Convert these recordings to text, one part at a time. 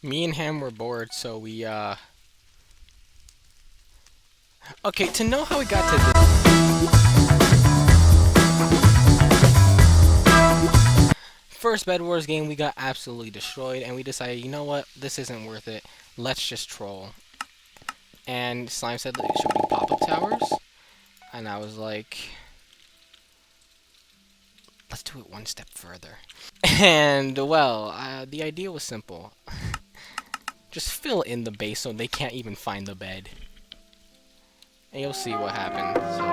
Me and him were bored, so we okay, to know how we got to this first Bed Wars game, we got absolutely destroyed, and we decided, you know what, this isn't worth it. Let's just troll. And Slime said, like, should we do pop-up towers? And I was like, let's do it one step further. And well, the idea was simple. Just fill in the base so they can't even find the bed. And you'll see what happens. So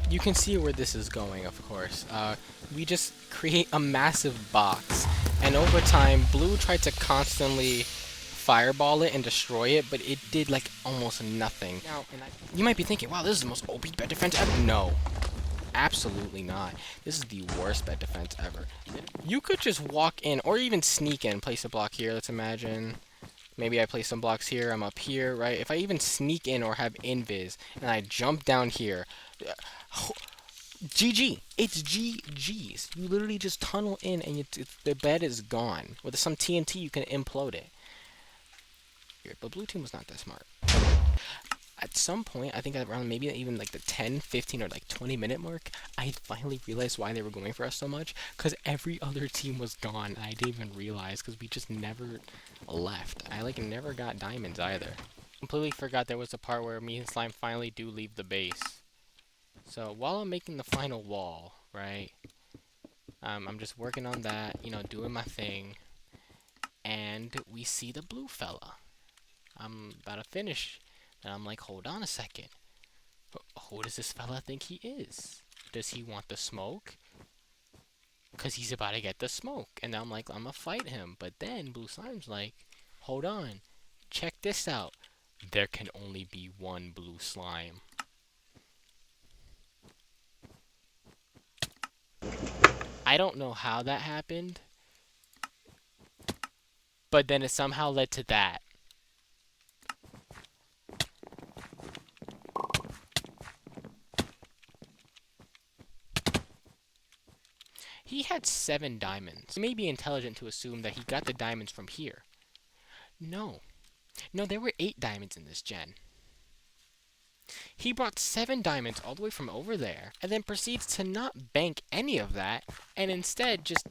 you can see where this is going, of course. We just create a massive box, and over time, Blue tried to constantly fireball it and destroy it, but it did like almost nothing. Now, you might be thinking, wow, this is the most OP bed defense ever. No, absolutely not. This is the worst bed defense ever. You could just walk in, or even sneak in, place a block here, let's imagine. Maybe I place some blocks here, I'm up here, right? If I even sneak in or have invis, and I jump down here, GG. It's GG's. You literally just tunnel in and the bed is gone. With some TNT, you can implode it. But Blue Team was not that smart. At some point, I think around maybe even like the 10, 15, or like 20-minute mark, I finally realized why they were going for us so much. Because every other team was gone. I didn't even realize because we just never left. I like never got diamonds either. Completely forgot there was a part where me and Slime finally do leave the base. So while I'm making the final wall, right, I'm just working on that, you know, doing my thing, and we see the blue fella. I'm about to finish, and I'm like, hold on a second. Who does this fella think he is? Does he want the smoke? Because he's about to get the smoke. And I'm like, I'm going to fight him. But then Blue Slime's like, hold on. Check this out. There can only be one Blue Slime. I don't know how that happened, but then it somehow led to that. He had 7 diamonds. It may be intelligent to assume that he got the diamonds from here. No. No, there were 8 diamonds in this gen. He brought 7 diamonds all the way from over there, and then proceeds to not bank any of that, and instead just...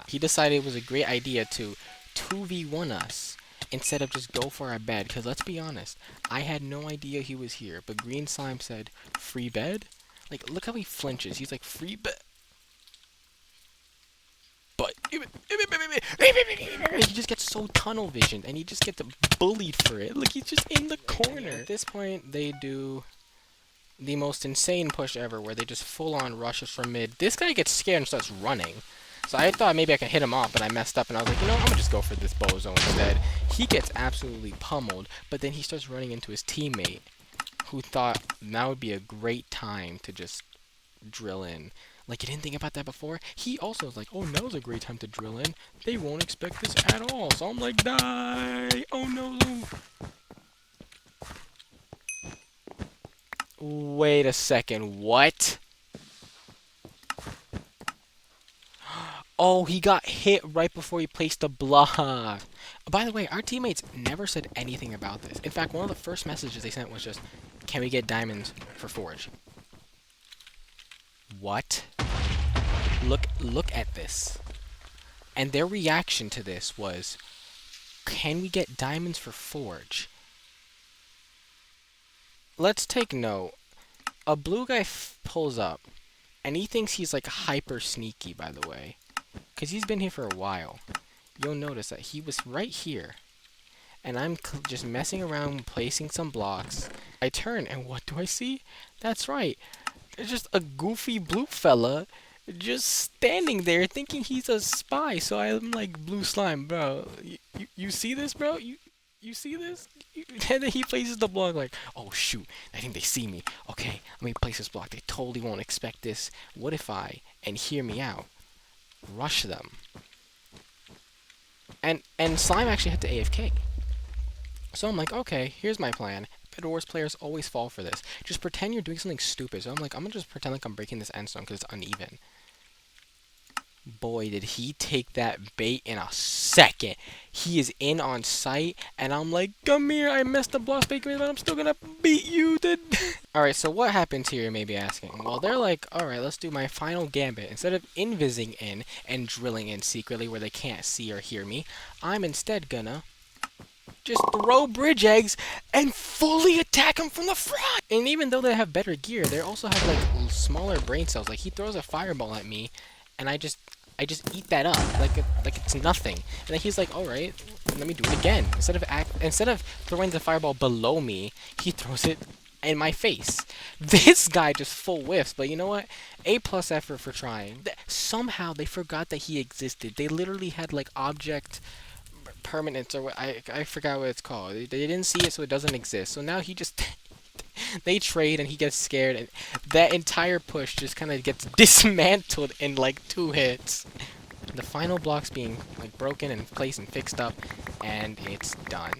he decided it was a great idea to 2v1 us instead of just go for our bed, because let's be honest, I had no idea he was here, but Green Slime said, free bed? Like, look how he flinches. He's like, free bed? But he just gets so tunnel visioned, and he just gets bullied for it. Look, he's just in the corner. At this point, they do the most insane push ever, where they just full-on rushes from mid. This guy gets scared and starts running. So I thought maybe I could hit him off, but I messed up, and I was like, you know, I'm gonna just go for this bozo instead. He gets absolutely pummeled, but then he starts running into his teammate, who thought now would be a great time to just drill in. Like, you didn't think about that before? He also was like, oh, now's a great time to drill in. They won't expect this at all. So I'm like, die! Oh no! Wait a second, what? Oh, he got hit right before he placed the block. By the way, our teammates never said anything about this. In fact, one of the first messages they sent was just, can we get diamonds for Forge? What? Look at this. And their reaction to this was, can we get diamonds for Forge? Let's take note. A blue guy pulls up, and he thinks he's like hyper sneaky, by the way, because he's been here for a while. You'll notice that he was right here, and I'm just messing around placing some blocks. I turn, and what do I see? That's right. It's just a goofy blue fella just standing there thinking he's a spy. So I'm like, Blue Slime, bro, you see this, bro? You see this? And then he places the block like, oh shoot, I think they see me. Okay, let me place this block. They totally won't expect this. What if I, and hear me out, rush them? And Slime actually had to AFK. So I'm like, okay, here's my plan. Bedwars players always fall for this. Just pretend you're doing something stupid. So I'm like, I'm gonna just pretend like I'm breaking this end stone because it's uneven. Boy, did he take that bait in a second. He is in on sight, and I'm like, come here, I messed up block bait, but I'm still gonna beat you. Alright, so what happens here, you may be asking? Well, they're like, alright, let's do my final gambit. Instead of invising in and drilling in secretly where they can't see or hear me, I'm instead gonna just throw bridge eggs and fully attack them from the front. And even though they have better gear, they also have like smaller brain cells. Like he throws a fireball at me, and I just eat that up like it's nothing. And then he's like, all right, let me do it again. Instead of throwing the fireball below me, he throws it in my face. This guy just full whiffs. But you know what? A+ effort for trying. Somehow they forgot that he existed. They literally had like object permanence, or what, I forgot what it's called. They didn't see it, so it doesn't exist. So now he just they trade and he gets scared, and that entire push just kind of gets dismantled in like 2 hits. The final block's being like broken and placed and fixed up, and it's done.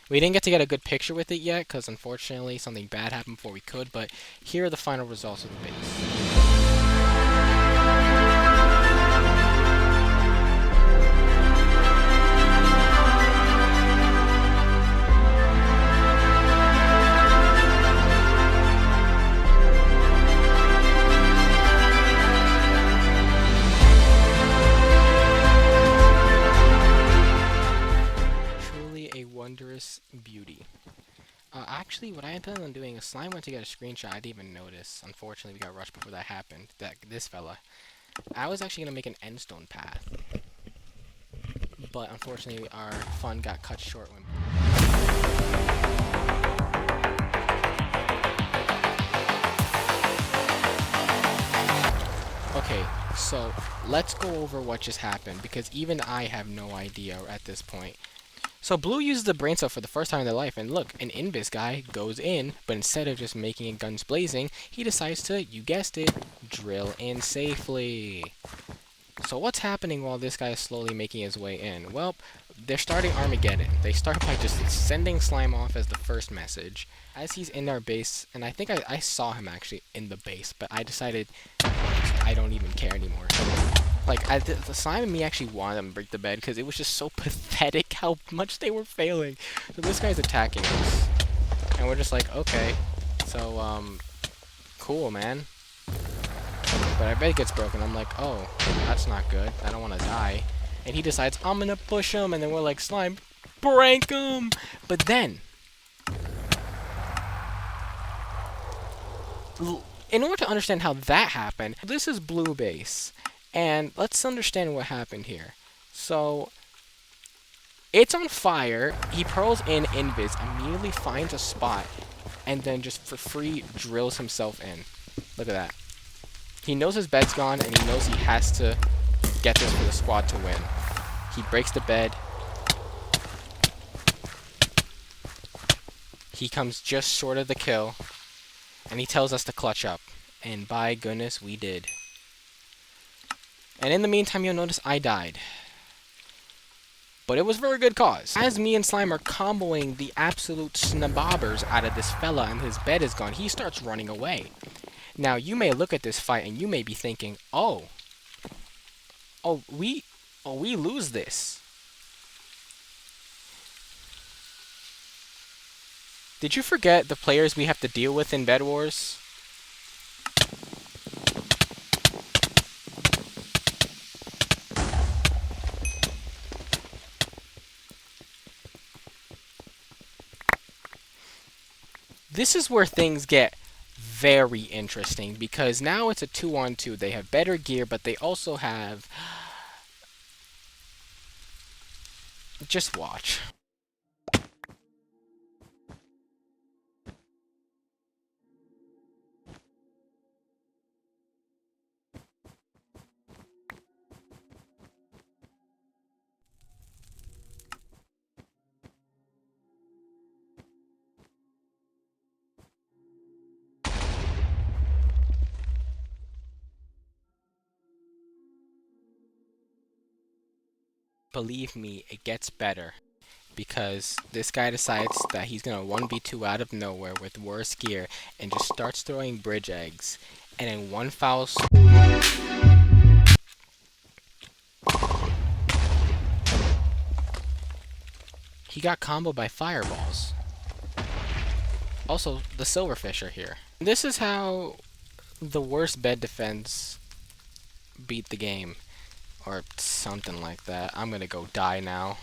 We didn't get to get a good picture with it yet because unfortunately something bad happened before we could, but here are the final results of the base. Wondrous beauty. Actually, what I intended on doing is Slime went to get a screenshot. I didn't even notice. Unfortunately, we got rushed before that happened. This fella. I was actually gonna make an endstone path, but unfortunately, our fun got cut short when. Okay, so let's go over what just happened because even I have no idea at this point. So Blue uses the brain cell for the first time in their life, and look, an invis guy goes in, but instead of just making it guns blazing, he decides to, you guessed it, drill in safely. So what's happening while this guy is slowly making his way in? Well, they're starting Armageddon. They start by just sending Slime off as the first message. As he's in our base, and I think I saw him actually in the base, but I decided I don't even care anymore. Like, the Slime and me actually wanted them to break the bed because it was just so pathetic how much they were failing. So this guy's attacking us. And we're just like, okay. So, cool, man. But our bed gets broken. I'm like, oh, that's not good. I don't want to die. And he decides, I'm going to push him. And then we're like, Slime, prank him! But then, in order to understand how that happened, this is Blue base. And let's understand what happened here. So, it's on fire. He pearls in invis, immediately finds a spot, and then just for free drills himself in. Look at that. He knows his bed's gone, and he knows he has to get this for the squad to win. He breaks the bed. He comes just short of the kill, and he tells us to clutch up. And by goodness, we did. And in the meantime, you'll notice I died. But it was for a good cause. As me and Slime are comboing the absolute snabobbers out of this fella and his bed is gone, he starts running away. Now, you may look at this fight and you may be thinking, we lose this. Did you forget the players we have to deal with in Bedwars? This is where things get very interesting because now it's a 2-on-2. They have better gear, but they also have... Just watch. believe me, it gets better. Because this guy decides that he's gonna 1v2 out of nowhere with worse gear and just starts throwing bridge eggs. And in one foul he got comboed by fireballs. Also, the silverfish are here. This is how the worst bed defense beat the game. Or something like that. I'm gonna go die now.